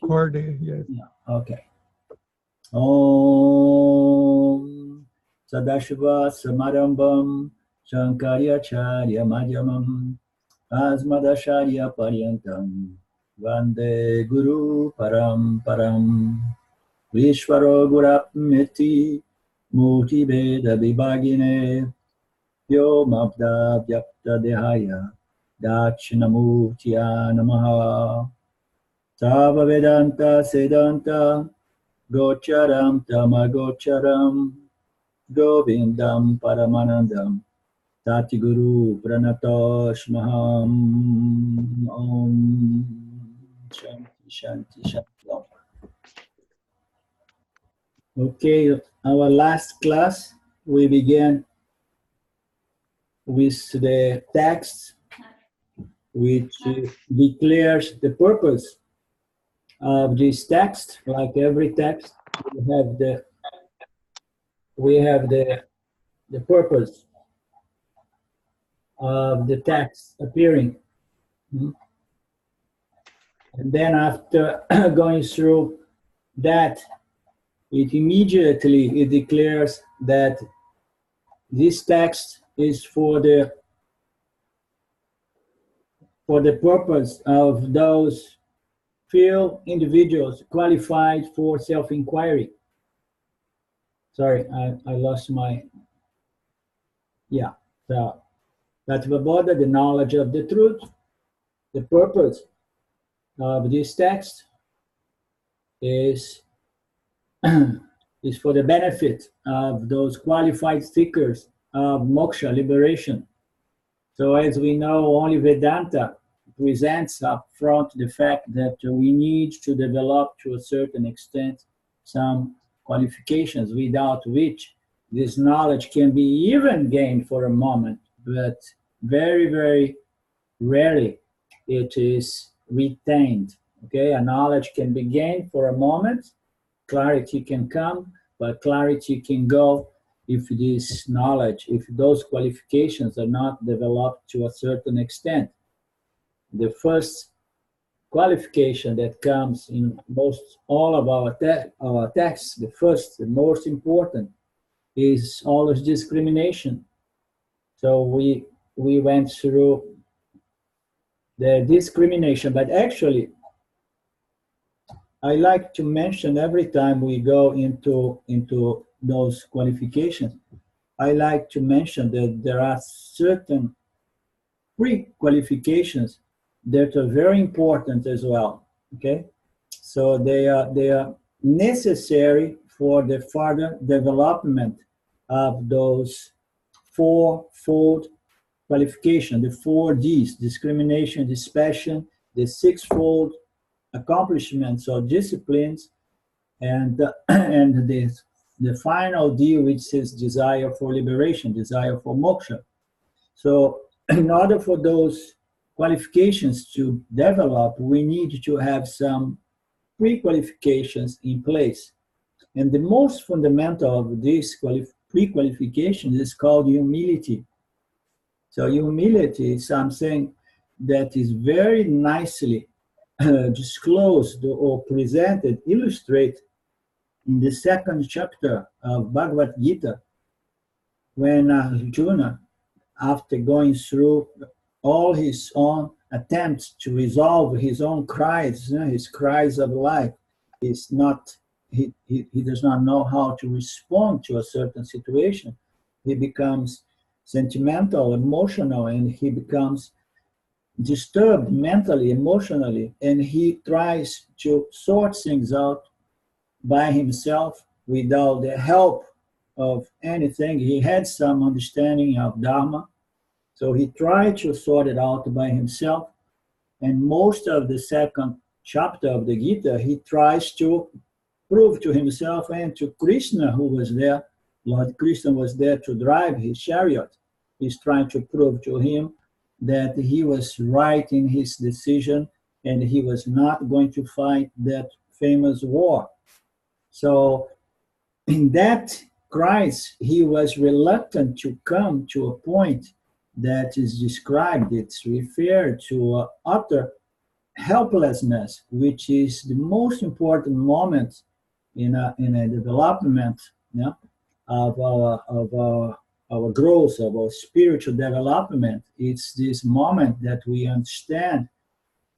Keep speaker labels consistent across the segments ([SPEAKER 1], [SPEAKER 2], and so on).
[SPEAKER 1] recording, yes.
[SPEAKER 2] Yeah, okay. Om Sadashiva Samarambam Shankaracharya Madhyamam Asmadacharya Paryantam Vande Guru Paramparam Vishvaro Gurapmiti Murti Veda Vibhagine Yo Mabda Vyapta Dehaya Dachinamurtiya Namaha Tava Vedanta Sedanta Gocharam Tamagocharam Govindam Paramanandam Tati Guru Pranatoshmaham Om Shanti Shanti Shanti Om. Okay, our last class we began with the text which declares the purpose of this text. Like every text, we have the purpose of the text appearing. And then after going through that, it immediately declares that this text is for the purpose of those few individuals qualified for self-inquiry. Sorry, I lost my, so Tattva Bodha, the knowledge of the truth. The purpose of this text is for the benefit of those qualified seekers of moksha, liberation. So as we know, only Vedanta presents up front the fact that we need to develop to a certain extent some qualifications without which this knowledge can be even gained for a moment, but very, very rarely it is retained. Okay, a knowledge can be gained for a moment, clarity can come, but clarity can go if this knowledge, if those qualifications are not developed to a certain extent. The first qualification that comes in most all of our texts, the first, the most important, is always discrimination. So we went through the discrimination, but actually, I like to mention every time we go into those qualifications, I like to mention that there are certain pre-qualifications that are very important as well. Okay, so they are necessary for the further development of those fourfold qualification, the 4Ds: discrimination, dispassion, the sixfold accomplishments or disciplines, and the final D, which is desire for liberation, desire for moksha. So in order for those qualifications to develop, we need to have some pre-qualifications in place. And the most fundamental of these pre-qualifications is called humility. So humility is something that is very nicely disclosed or presented, illustrated in the second chapter of Bhagavad Gita, when Arjuna, after going through all his own attempts to resolve his own cries, his cries of life, he does not know how to respond to a certain situation. He becomes sentimental, emotional, and he becomes disturbed mentally, emotionally, and he tries to sort things out by himself without the help of anything. He had some understanding of Dharma, so he tried to sort it out by himself. And most of the second chapter of the Gita, he tries to prove to himself and to Krishna, who was there. Lord Krishna was there to drive his chariot. He's trying to prove to him that he was right in his decision and he was not going to fight that famous war. So in that crisis, he was reluctant to come to a point that is described. It's referred to utter helplessness, which is the most important moment in a development, yeah, of our growth, of our spiritual development. It's this moment that we understand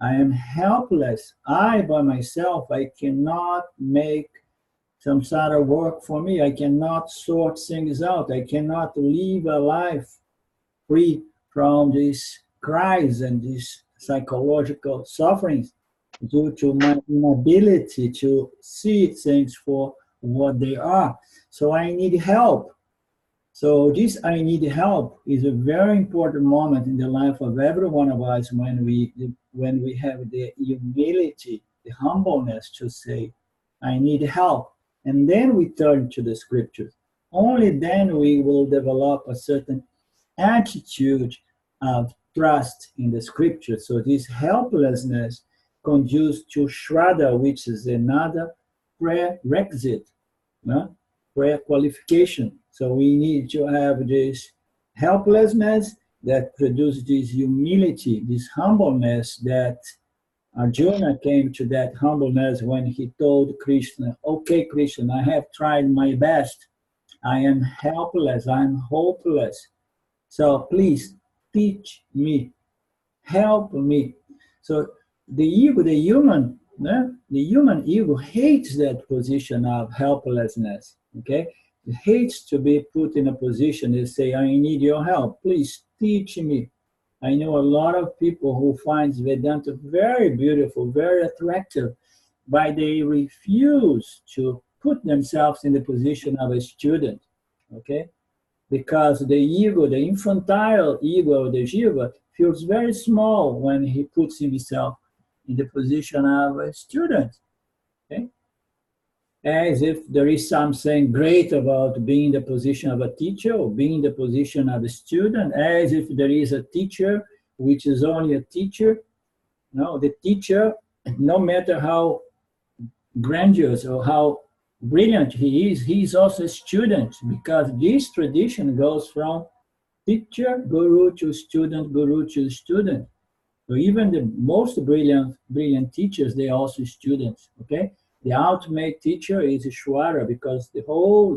[SPEAKER 2] I am helpless. I by myself, I cannot make some sort of work for me. I cannot sort things out. I cannot live a life free from these cries and these psychological sufferings due to my inability to see things for what they are. So I need help. So this I need help is a very important moment in the life of every one of us when we have the humility, the humbleness to say, I need help. And then we turn to the scriptures. Only then we will develop a certain attitude of trust in the scriptures. So this helplessness conduces to shraddha, which is another prerequisite, no? Pre-qualification. So we need to have this helplessness that produces this humility, this humbleness that Arjuna came to that humbleness when he told Krishna, okay, Krishna, I have tried my best. I am helpless. I'm hopeless. So please teach me, help me. So the ego, the human ego hates that position of helplessness. Okay, it hates to be put in a position to say, "I need your help. Please teach me." I know a lot of people who finds Vedanta very beautiful, very attractive, but they refuse to put themselves in the position of a student. Okay, because the ego, the infantile ego of the jiva, feels very small when he puts himself in the position of a student. Okay? As if there is something great about being in the position of a teacher or being in the position of a student, as if there is a teacher which is only a teacher. No, the teacher, no matter how grandiose or how brilliant he is also a student, because this tradition goes from teacher, guru to student, guru to student. So even the most brilliant teachers, they are also students, okay? The ultimate teacher is Ishwara, because the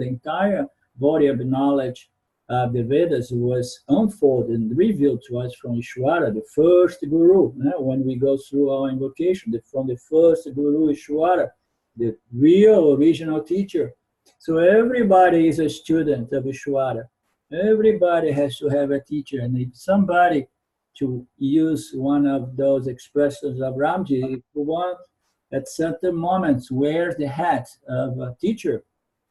[SPEAKER 2] entire body of knowledge of the Vedas was unfolded and revealed to us from Ishwara, the first guru. When we go through our invocation, from the first guru, Ishwara, the real original teacher. So everybody is a student of Ishwara. Everybody has to have a teacher. And if somebody, to use one of those expressions of Ramji, if one at certain moments wears the hat of a teacher,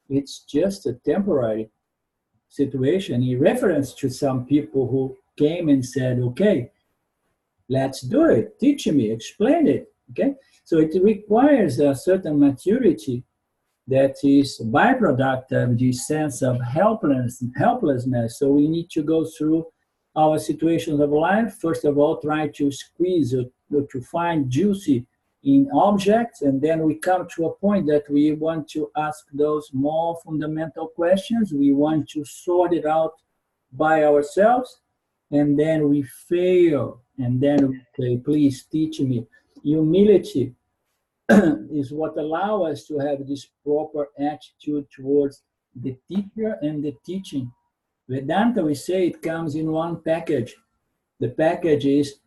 [SPEAKER 2] it's just a temporary situation in reference to some people who came and said, okay, let's do it, teach me, explain it, okay? So it requires a certain maturity that is a byproduct of this sense of helplessness. So we need to go through our situations of life. First of all, try to squeeze or to find juicy in objects, and then we come to a point that we want to ask those more fundamental questions. We want to sort it out by ourselves, and then we fail, and then we say, please teach me. Humility is what allows us to have this proper attitude towards the teacher and the teaching. Vedanta, we say it comes in one package. The package is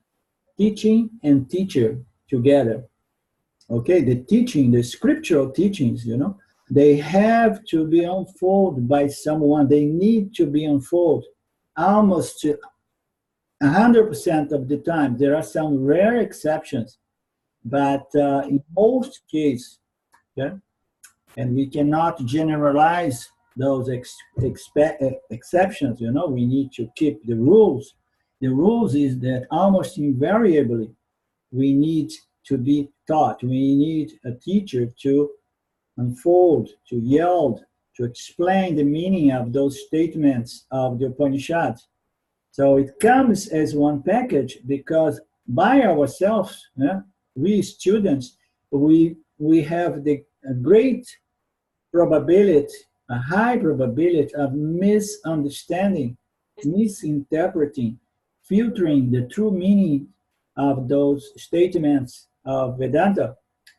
[SPEAKER 2] teaching and teacher together. Okay, the teaching, the scriptural teachings, they have to be unfolded by someone. They need to be unfolded almost 100% of the time. There are some rare exceptions, but in most cases, okay, and we cannot generalize those exceptions, we need to keep the rules. The rules is that almost invariably we need to be taught. We need a teacher to unfold, to yield, to explain the meaning of those statements of the Upanishads. So it comes as one package because by ourselves, we students, we have a great probability, a high probability of misunderstanding, misinterpreting, filtering the true meaning of those statements of Vedanta.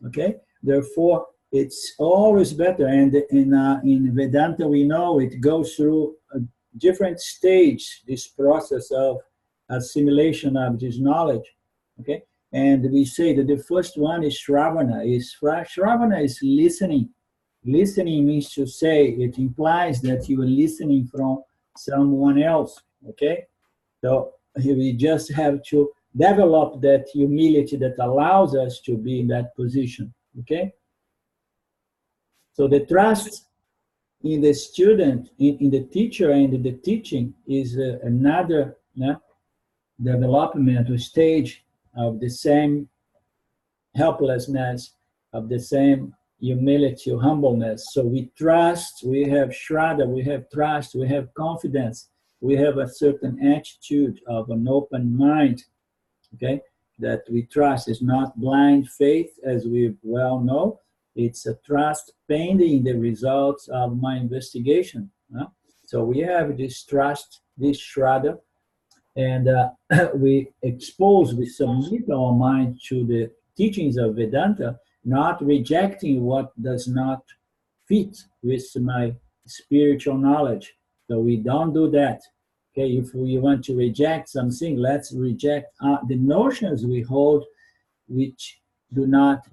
[SPEAKER 2] Okay, therefore it's always better. And in Vedanta, we know it goes through a different stage, this process of assimilation of this knowledge. Okay, and we say that the first one is Shravana. Shravana is listening. Listening means to say, it implies that you are listening from someone else. Okay, so we just have to develop that humility that allows us to be in that position. Okay, so the trust in the student, in the teacher, and in the teaching is another development or stage of the same helplessness, of the same humility or humbleness. So we trust, we have shraddha, we have trust, we have confidence, we have a certain attitude of an open mind, okay, that we trust. Is not blind faith, as we well know. It's a trust pending the results of my investigation. So we have this trust, this shraddha, and we submit our mind to the teachings of Vedanta, not rejecting what does not fit with my spiritual knowledge. So we don't do that. Okay, if we want to reject something, let's reject the notions we hold, which do not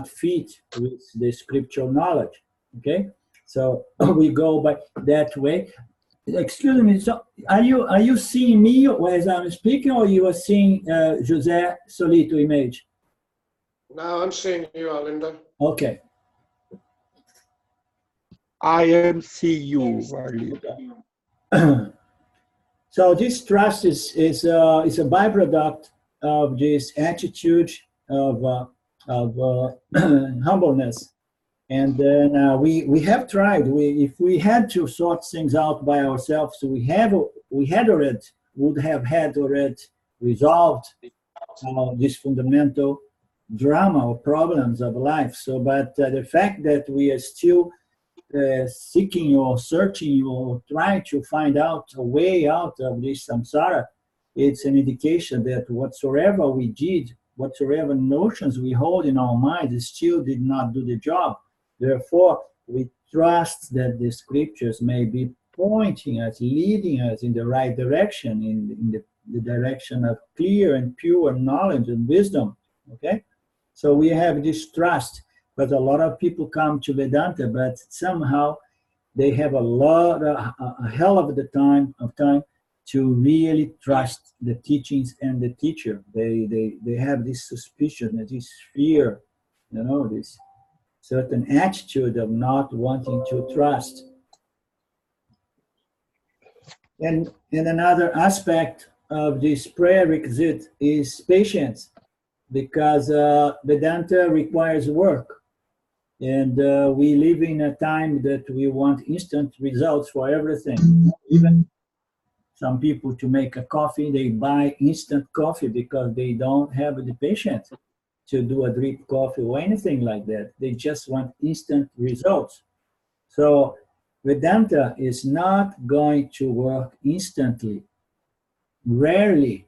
[SPEAKER 2] fit with the scriptural knowledge. Okay, so we go by that way. Excuse me. So, are you seeing me as I'm speaking, or you are seeing José Solito image?
[SPEAKER 1] No, I'm seeing you, Arlindo.
[SPEAKER 2] Okay.
[SPEAKER 3] I am seeing you, Arlindo.
[SPEAKER 2] So this trust is a byproduct of this attitude of humbleness. And then we have tried. If we had to sort things out by ourselves, would have had already resolved this fundamental drama or problems of life. So, but the fact that we are still seeking or searching or trying to find out a way out of this samsara, it's an indication that whatsoever we did, whatsoever notions we hold in our minds, still did not do the job. Therefore, we trust that the scriptures may be pointing us, leading us in the right direction, in the direction of clear and pure knowledge and wisdom. Okay? So we have this trust, but a lot of people come to Vedanta, but somehow they have a hell of the time to really trust the teachings and the teacher. They have this suspicion, this fear, this certain attitude of not wanting to trust. And another aspect of this prerequisite is patience, because Vedanta requires work. And we live in a time that we want instant results for everything. Even some people, to make a coffee, they buy instant coffee because they don't have the patience to do a drip coffee or anything like that. They just want instant results. So Vedanta is not going to work instantly. Rarely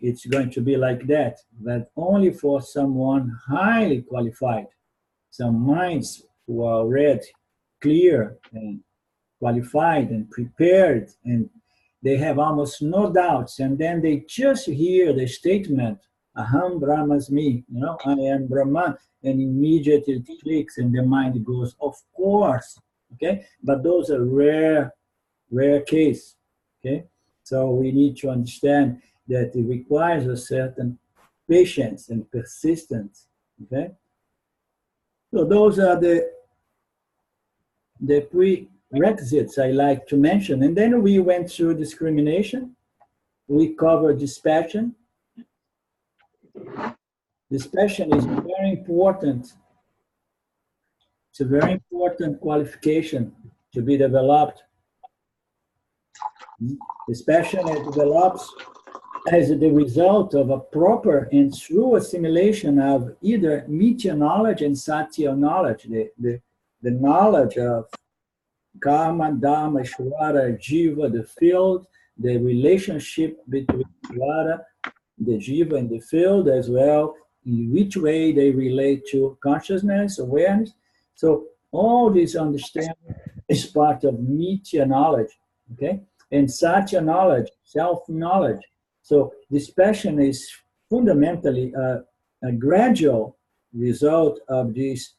[SPEAKER 2] it's going to be like that, but only for someone highly qualified, some minds who are already clear and qualified and prepared, and they have almost no doubts, and then they just hear the statement, Aham Brahmasmi, I am Brahman, and immediately it clicks and the mind goes, of course, okay? But those are rare case, okay? So we need to understand that it requires a certain patience and persistence, okay? So those are the prerequisites I like to mention. And then we went through discrimination. We covered dispassion. Dispassion is very important. It's a very important qualification to be developed. Dispassion develops as the result of a proper and true assimilation of either mithya knowledge and satya knowledge, the knowledge of karma, dharma, shvara, jiva, the field, the relationship between shvara, the jiva, and the field, as well in which way they relate to consciousness, awareness. So all this understanding is part of Mithya knowledge, okay? And Satya knowledge, self-knowledge. So this passion is fundamentally a gradual result of this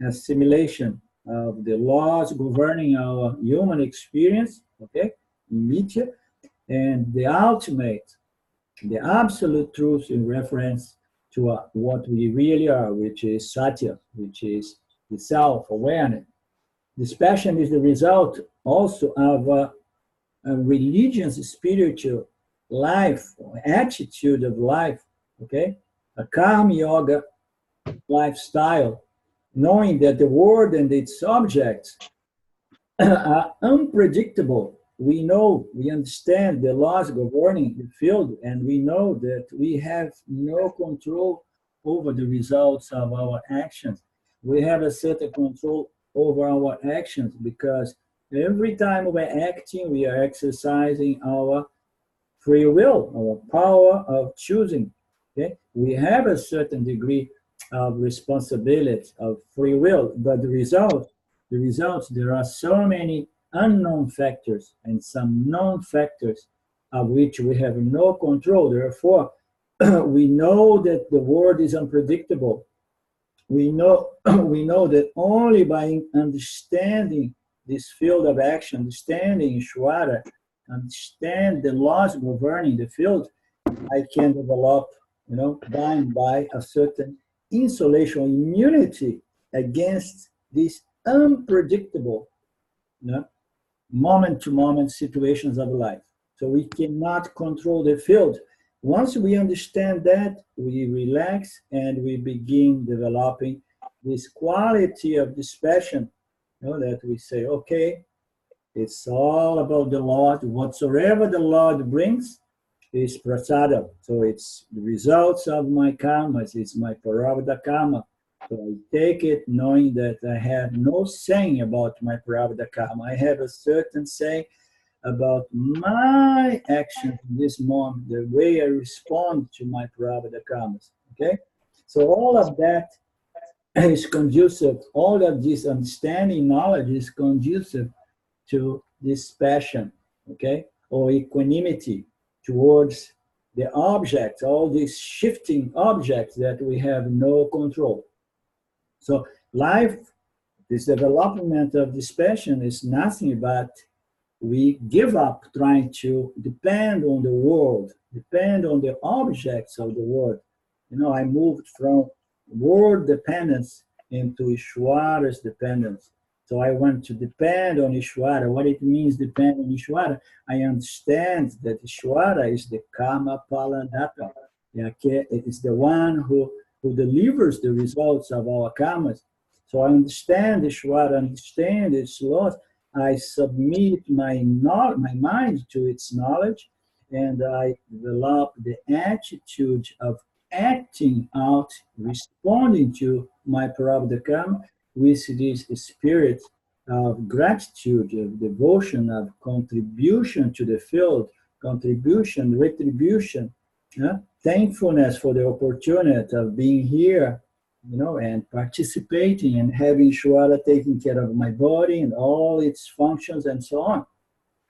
[SPEAKER 2] assimilation of the laws governing our human experience, okay, Mithya, and the ultimate, the absolute truth in reference to what we really are, which is Satya, which is the self-awareness. This passion is the result also of a religion's spiritual life, attitude of life, okay? A karma yoga lifestyle, knowing that the world and its objects are unpredictable. We know, we understand the laws governing the field, and we know that we have no control over the results of our actions. We have a certain control over our actions because every time we're acting, we are exercising our free will, our power of choosing. Okay? We have a certain degree of responsibility, of free will, but the results, there are so many unknown factors and some known factors of which we have no control. Therefore, we know that the world is unpredictable. We know, we know that only by understanding this field of action, understanding Ishvara, understand the laws governing the field, I can develop, by and by, a certain insulation, immunity against these unpredictable, moment-to-moment situations of life. So we cannot control the field. Once we understand that, we relax and we begin developing this quality of this passion, that we say, okay, it's all about the Lord. Whatsoever the Lord brings is prasada. So it's the results of my karmas. It's my prarabdha karma. So I take it knowing that I have no saying about my prarabdha karma. I have a certain say about my action in this moment, the way I respond to my prarabdha karmas. Okay? So all of that is conducive, all of this understanding knowledge is conducive to this passion, okay, or equanimity towards the objects, all these shifting objects that we have no control. So life, this development of this passion is nothing but we give up trying to depend on the world, depend on the objects of the world. I moved from world dependence into Ishvara's dependence. So I want to depend on Ishvara. What it means depend on Ishvara, I understand that Ishvara is the karma palanata. It is the one who delivers the results of our karmas. So I understand Ishvara, understand its laws. I submit my mind to its knowledge, and I develop the attitude of acting out, responding to my prarabdha karma with this spirit of gratitude, of devotion, of contribution to the field, contribution, retribution, thankfulness for the opportunity of being here, and participating and having Ishvara taking care of my body and all its functions and so on.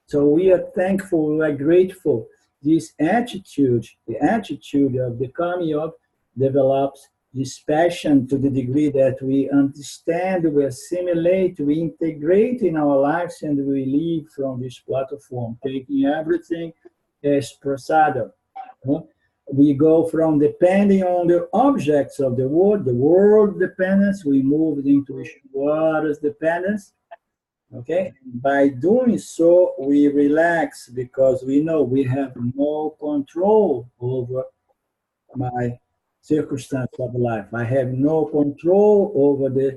[SPEAKER 2] So we are thankful, we are grateful. This attitude, the attitude of the karma yoga, develops this passion to the degree that we understand, we assimilate, we integrate in our lives, and we live from this platform, taking everything as prasada. We go from depending on the objects of the world dependence, we move into Ishvara's dependence. Okay, and by doing so, we relax because we know we have no control over my circumstance of life. I have no control over the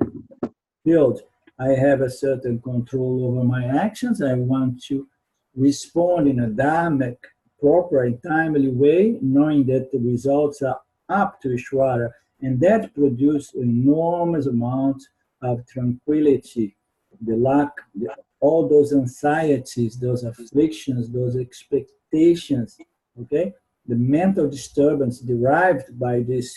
[SPEAKER 2] field. I have a certain control over my actions. I want to respond in a dharmic, proper and timely way, knowing that the results are up to Ishvara, and that produces an enormous amount of tranquility. The lack, all those anxieties, those afflictions, those expectations, okay? The mental disturbance derived by this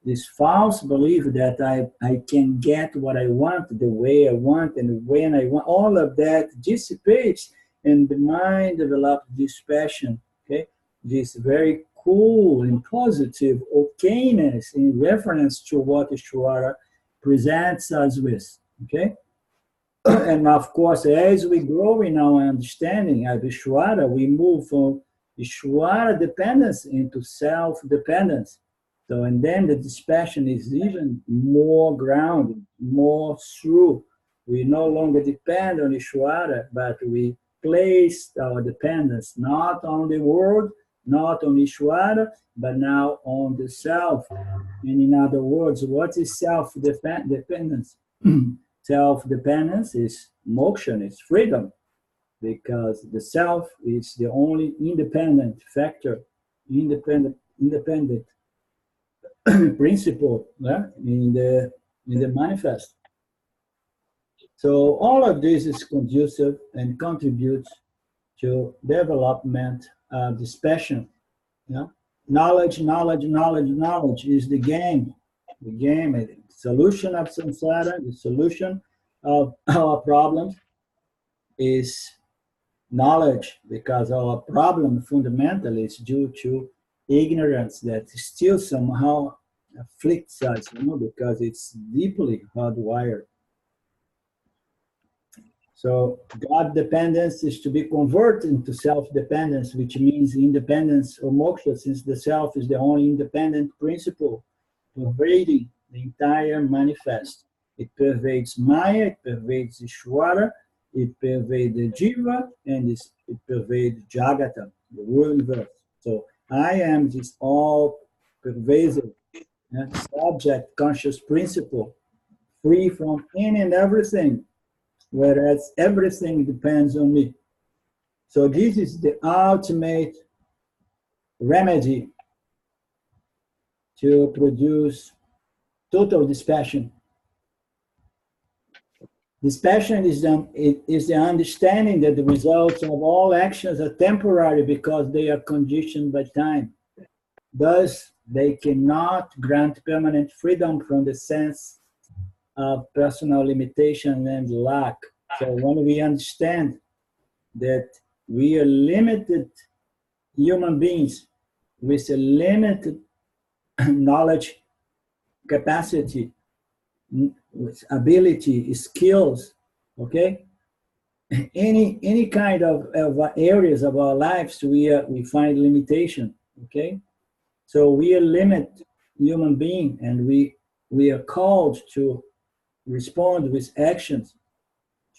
[SPEAKER 2] this false belief that I can get what I want, the way I want, and when I want, all of that dissipates, and the mind develops this passion, okay? This very cool and positive okayness in reference to what Ishvara presents us with, okay? And of course, as we grow in our understanding of Ishvara, we move from Ishvara dependence into self-dependence. So, and then the dispassion is even more grounded, more true. We no longer depend on Ishvara, but we place our dependence not on the world, not on Ishvara, but now on the self. And in other words, what is self-dependence? Self-dependence is moksha, is freedom, because the self is the only independent factor, independent principle, yeah, in the manifest. So all of this is conducive and contributes to development of this passion. Yeah? Knowledge is the game. The game, the solution of samsara, the solution of our problems is knowledge, because our problem fundamentally is due to ignorance that still somehow afflicts us, because it's deeply hardwired. So God dependence is to be converted into self-dependence, which means independence or moksha, since the self is the only independent principle pervading the entire manifest. It pervades Maya, it pervades Ishvara, it pervades the Jiva, and it pervades Jagata, the world universe. So I am this all-pervasive subject conscious principle, free from any and everything, whereas everything depends on me. So this is the ultimate remedy to produce total dispassion. Dispassion is the understanding that the results of all actions are temporary because they are conditioned by time. Thus, they cannot grant permanent freedom from the sense of personal limitation and lack. So when we understand that we are limited human beings with a limited knowledge capacity, with ability, skills, okay? Any kind of areas of our lives, we find limitation, okay? So we are limited human being, and we are called to respond with actions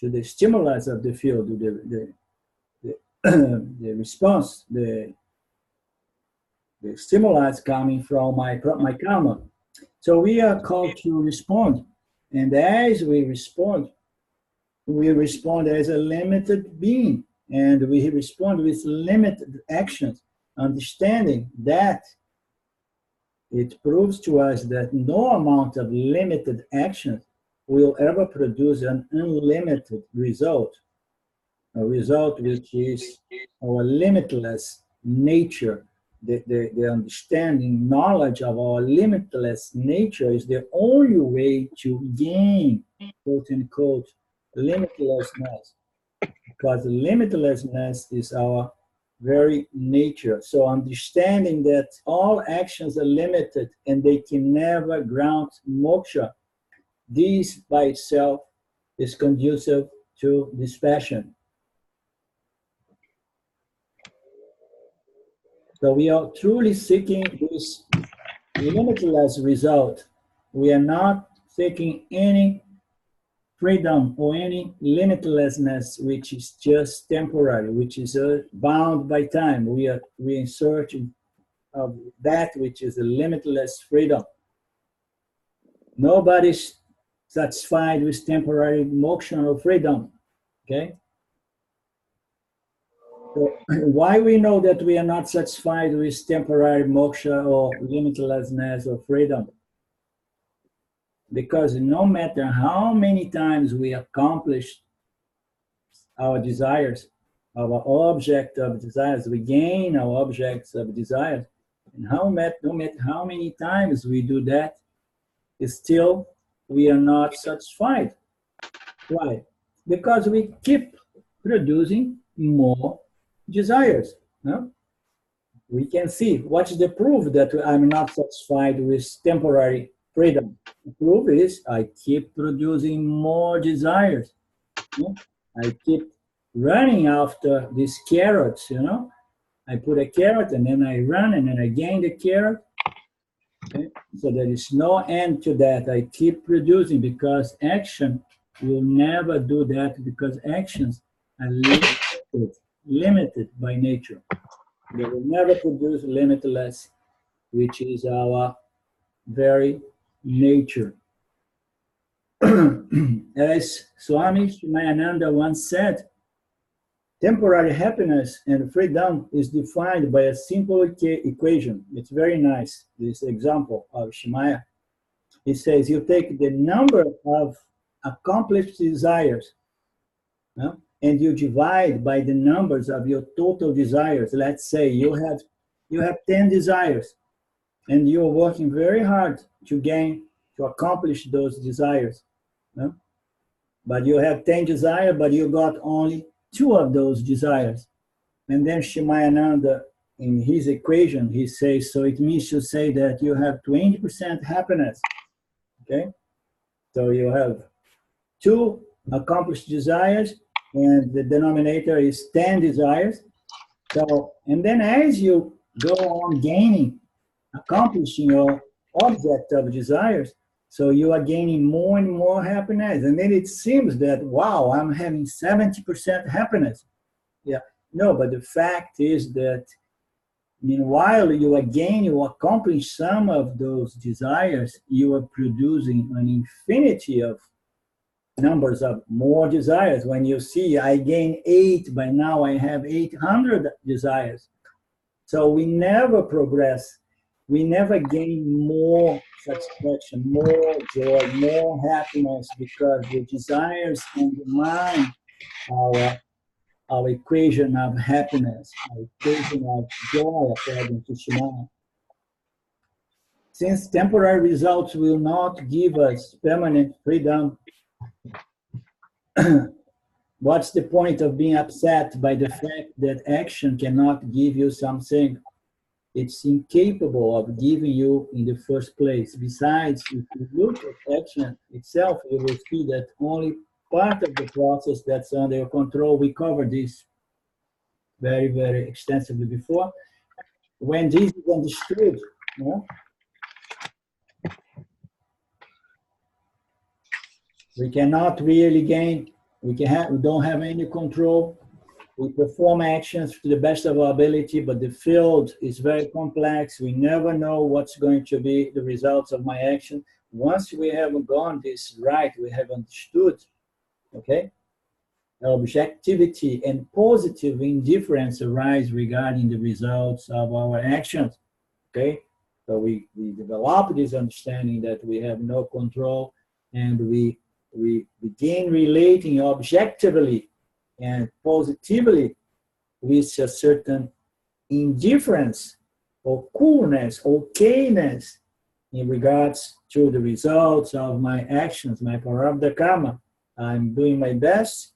[SPEAKER 2] to the stimulus of the field, the response, the stimulus coming from my karma. So we are called to respond, and as we respond as a limited being, and we respond with limited actions, understanding that it proves to us that no amount of limited actions will ever produce an unlimited result, a result which is our limitless nature. The understanding, knowledge of our limitless nature is the only way to gain, quote unquote, limitlessness, because limitlessness is our very nature. So understanding that all actions are limited and they can never grant moksha, this by itself is conducive to dispassion. So we are truly seeking this limitless result. We are not seeking any freedom or any limitlessness which is just temporary, which is bound by time. We are in search of that which is a limitless freedom. Nobody's satisfied with temporary moksha or freedom, okay? So why we know that we are not satisfied with temporary moksha or limitlessness or freedom? Because no matter how many times we accomplish our desires, our object of desires, we gain our objects of desires, And no matter how many times we do that, still we are not satisfied. Why? Because we keep producing more desires. No? We can see what's the proof that I'm not satisfied with temporary freedom. The proof is I keep producing more desires. No? I keep running after these carrots, you know. I put a carrot and then I run and then I gain the carrot. Okay? So there is no end to that. I keep producing because action will never do that because actions are limited by nature. They will never produce limitless, which is our very nature. As Swami Shimayananda once said, temporary happiness and freedom is defined by a simple equation. It's very nice, this example of Shimaya. It says you take the number of accomplished desires, no? And you divide by the numbers of your total desires. Let's say you have 10 desires, and you're working very hard to accomplish those desires. No? But you have 10 desires, but you got only 2 of those desires. And then Shimayananda, in his equation, he says, so it means to say that you have 20% happiness. Okay? So you have 2 accomplished desires, and the denominator is 10 desires. So, and then as you go on gaining, accomplishing your object of desires, so you are gaining more and more happiness. And then it seems that, wow, I'm having 70% happiness. Yeah, no, but the fact is that meanwhile you accomplish some of those desires, you are producing an infinity of numbers of more desires. When you see I gain 8, by now I have 800 desires. So we never progress. We never gain more satisfaction, more joy, more happiness, because the desires undermine our equation of happiness, our equation of joy, according to Shimon. Since temporary results will not give us permanent freedom, what's the point of being upset by the fact that action cannot give you something it's incapable of giving you in the first place? Besides, if you look at action itself, you will see that only part of the process that's under your control. We covered this very, very extensively before. When this is understood, you know, we cannot really gain. We don't have any control. We perform actions to the best of our ability, but the field is very complex. We never know what's going to be the results of my action. Once we have gone this right, we have understood, okay? Objectivity and positive indifference arise regarding the results of our actions, okay? So we develop this understanding that we have no control, and we begin relating objectively and positively with a certain indifference or coolness, okayness in regards to the results of my actions, my prarabdha karma. I'm doing my best,